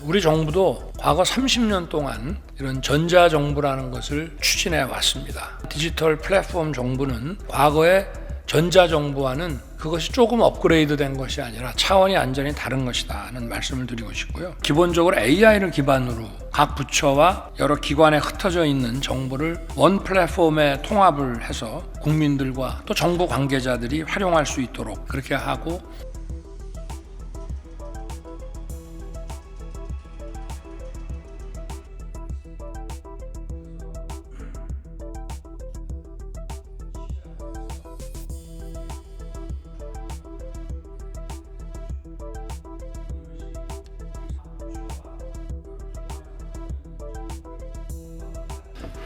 우리 정부도 과거 30년 동안 이런 전자정부라는 것을 추진해 왔습니다. 디지털 플랫폼 정부는 과거의 전자정부와는 그것이 조금 업그레이드 된 것이 아니라 차원이 완전히 다른 것이다 하는 말씀을 드리고 싶고요. 기본적으로 AI를 기반으로 각 부처와 여러 기관에 흩어져 있는 정보를 원 플랫폼에 통합을 해서 국민들과 또 정부 관계자들이 활용할 수 있도록 그렇게 하고,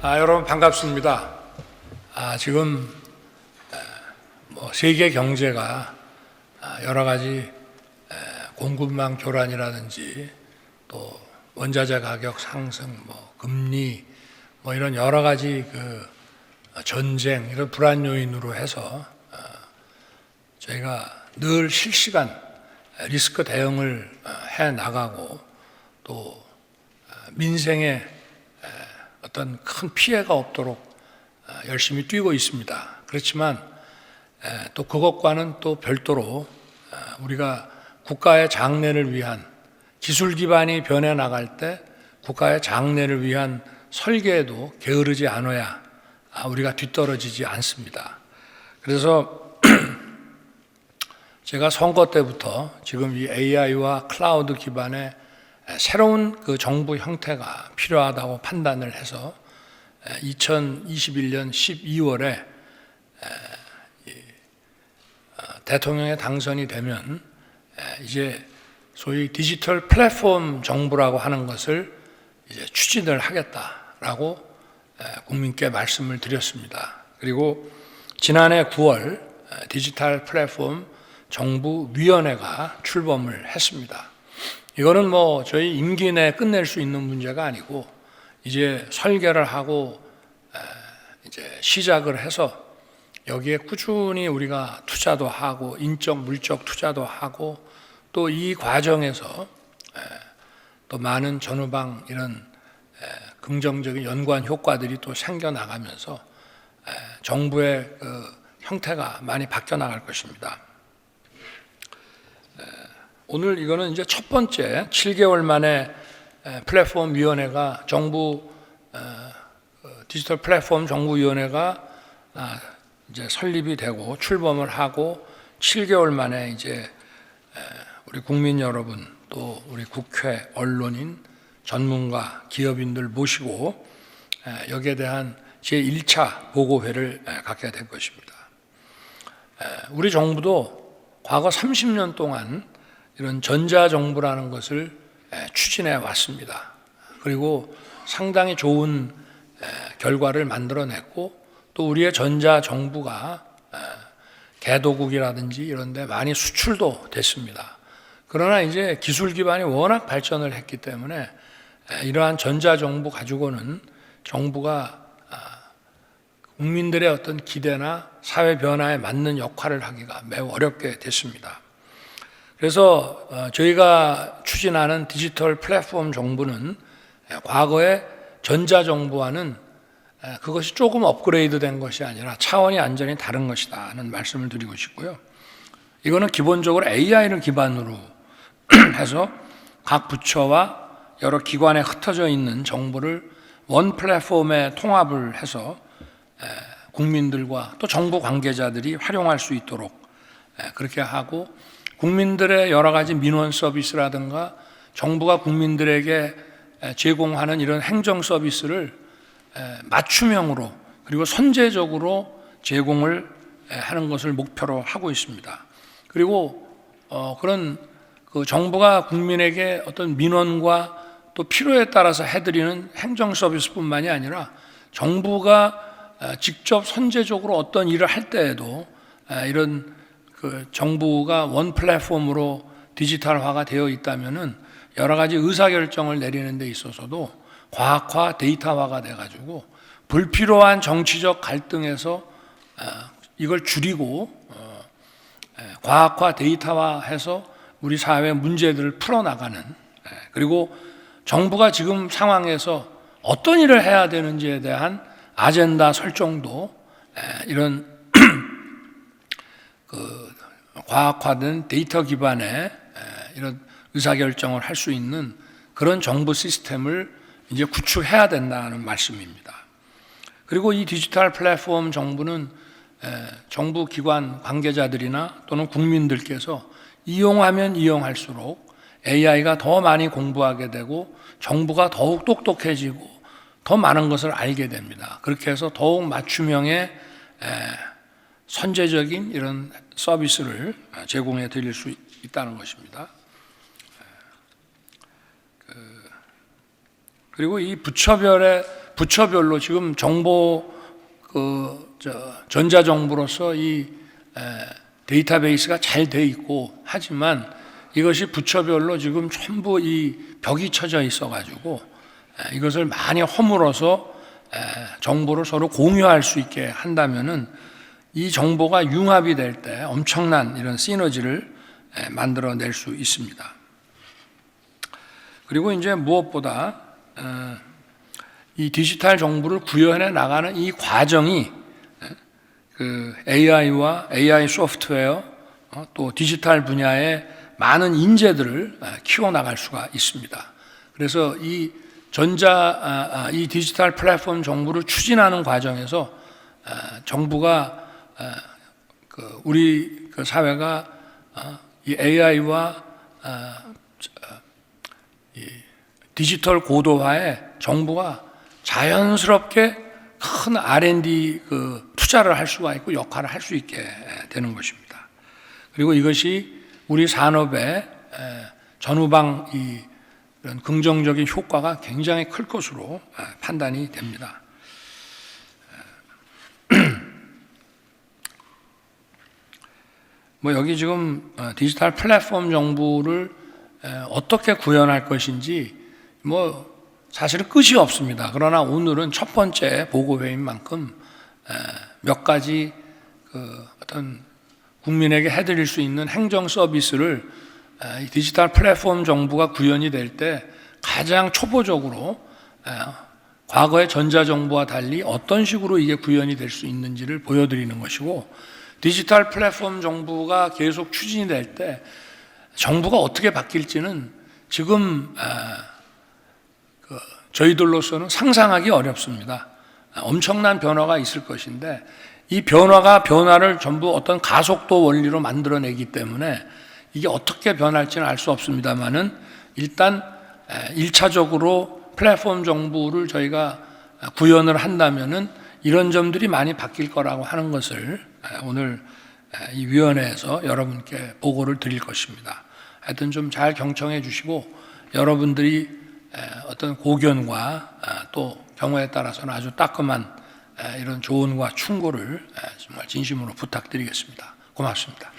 여러분 반갑습니다. 지금 세계 경제가 여러 가지 공급망 교란이라든지 또 원자재 가격 상승, 금리, 이런 여러 가지 전쟁 이런 불안 요인으로 해서 저희가 늘 실시간 리스크 대응을 해 나가고 또 민생에 어떤 큰 피해가 없도록 열심히 뛰고 있습니다. 그렇지만 또 그것과는 또 별도로 우리가 국가의 장래를 위한 기술 기반이 변해 나갈 때 국가의 장래를 위한 설계에도 게으르지 않아야 우리가 뒤떨어지지 않습니다. 그래서 제가 선거 때부터 지금 이 AI와 클라우드 기반의 새로운 정부 형태가 필요하다고 판단을 해서 2021년 12월에 대통령에 당선이 되면 이제 소위 디지털 플랫폼 정부라고 하는 것을 이제 추진을 하겠다라고 국민께 말씀을 드렸습니다. 그리고 지난해 9월 디지털 플랫폼 정부위원회가 출범을 했습니다. 이거는 저희 임기 내에 끝낼 수 있는 문제가 아니고 이제 설계를 하고 이제 시작을 해서 여기에 꾸준히 우리가 투자도 하고 인적 물적 투자도 하고 또 이 과정에서 또 많은 전후방 이런 긍정적인 연관 효과들이 또 생겨나가면서 정부의 형태가 많이 바뀌어 나갈 것입니다. 오늘 이거는 이제 첫 번째 7개월 만에 플랫폼 위원회가 디지털 플랫폼 정부위원회가 이제 설립이 되고 출범을 하고 7개월 만에 이제 우리 국민 여러분 또 우리 국회, 언론인, 전문가, 기업인들 모시고 여기에 대한 제1차 보고회를 갖게 된 것입니다. 우리 정부도 과거 30년 동안 이런 전자정부라는 것을 추진해 왔습니다. 그리고 상당히 좋은 결과를 만들어냈고 또 우리의 전자정부가 개도국이라든지 이런 데 많이 수출도 됐습니다. 그러나 이제 기술 기반이 워낙 발전을 했기 때문에 이러한 전자정부 가지고는 정부가 국민들의 어떤 기대나 사회 변화에 맞는 역할을 하기가 매우 어렵게 됐습니다. 그래서 저희가 추진하는 디지털 플랫폼 정부는 과거의 전자정부와는 그것이 조금 업그레이드 된 것이 아니라 차원이 완전히 다른 것이다 하는 말씀을 드리고 싶고요. 이거는 기본적으로 AI를 기반으로 해서 각 부처와 여러 기관에 흩어져 있는 정보를 원 플랫폼에 통합을 해서 국민들과 또 정부 관계자들이 활용할 수 있도록 그렇게 하고, 국민들의 여러 가지 민원 서비스라든가 정부가 국민들에게 제공하는 이런 행정 서비스를 맞춤형으로 그리고 선제적으로 제공을 하는 것을 목표로 하고 있습니다. 그리고 그런 정부가 국민에게 어떤 민원과 또 필요에 따라서 해드리는 행정 서비스뿐만이 아니라 정부가 직접 선제적으로 어떤 일을 할 때에도 이런 정부가 원 플랫폼으로 디지털화가 되어 있다면은 여러 가지 의사결정을 내리는 데 있어서도 과학화, 데이터화가 돼가지고 불필요한 정치적 갈등에서 이걸 줄이고 과학화, 데이터화해서 우리 사회 문제들을 풀어나가는 그리고 정부가 지금 상황에서 어떤 일을 해야 되는지에 대한 아젠다 설정도 이런 그 과학화된 데이터 기반의 이런 의사결정을 할 수 있는 그런 정부 시스템을 이제 구축해야 된다는 말씀입니다. 그리고 이 디지털 플랫폼 정부는 정부 기관 관계자들이나 또는 국민들께서 이용하면 이용할수록 AI가 더 많이 공부하게 되고 정부가 더욱 똑똑해지고 더 많은 것을 알게 됩니다. 그렇게 해서 더욱 맞춤형의 선제적인 이런 서비스를 제공해 드릴 수 있다는 것입니다. 그리고 이 부처별로 지금 정보 전자정부로서 이 데이터베이스가 잘 돼 있고 하지만 이것이 부처별로 지금 전부 이 벽이 쳐져 있어가지고 이것을 많이 허물어서 정보를 서로 공유할 수 있게 한다면은 이 정보가 융합이 될 때 엄청난 이런 시너지를 만들어낼 수 있습니다. 그리고 이제 무엇보다 이 디지털 정보를 구현해 나가는 이 과정이 그 AI와 AI 소프트웨어 또 디지털 분야의 많은 인재들을 키워나갈 수가 있습니다. 그래서 이 이 디지털 플랫폼 정부를 추진하는 과정에서 정부가 우리 그 사회가 이 AI와 이 디지털 고도화에 정부가 자연스럽게 큰 R&D 그 투자를 할 수가 있고 역할을 할 수 있게 되는 것입니다. 그리고 이것이 우리 산업의 전후방 이런 긍정적인 효과가 굉장히 클 것으로 판단이 됩니다. 뭐 여기 지금 디지털 플랫폼 정부를 어떻게 구현할 것인지 뭐 사실은 끝이 없습니다. 그러나 오늘은 첫 번째 보고회인 만큼 몇 가지 그 어떤 국민에게 해드릴 수 있는 행정 서비스를 디지털 플랫폼 정부가 구현이 될 때 가장 초보적으로 과거의 전자정부와 달리 어떤 식으로 이게 구현이 될 수 있는지를 보여드리는 것이고, 디지털 플랫폼 정부가 계속 추진이 될 때 정부가 어떻게 바뀔지는 지금 저희들로서는 상상하기 어렵습니다. 엄청난 변화가 있을 것인데 이 변화를 전부 어떤 가속도 원리로 만들어내기 때문에 이게 어떻게 변할지는 알 수 없습니다만은 일단 1차적으로 플랫폼 정부를 저희가 구현을 한다면은 이런 점들이 많이 바뀔 거라고 하는 것을 오늘 이 위원회에서 여러분께 보고를 드릴 것입니다. 하여튼 좀 잘 경청해 주시고 여러분들이 어떤 고견과 또 경우에 따라서는 아주 따끔한 이런 조언과 충고를 정말 진심으로 부탁드리겠습니다. 고맙습니다.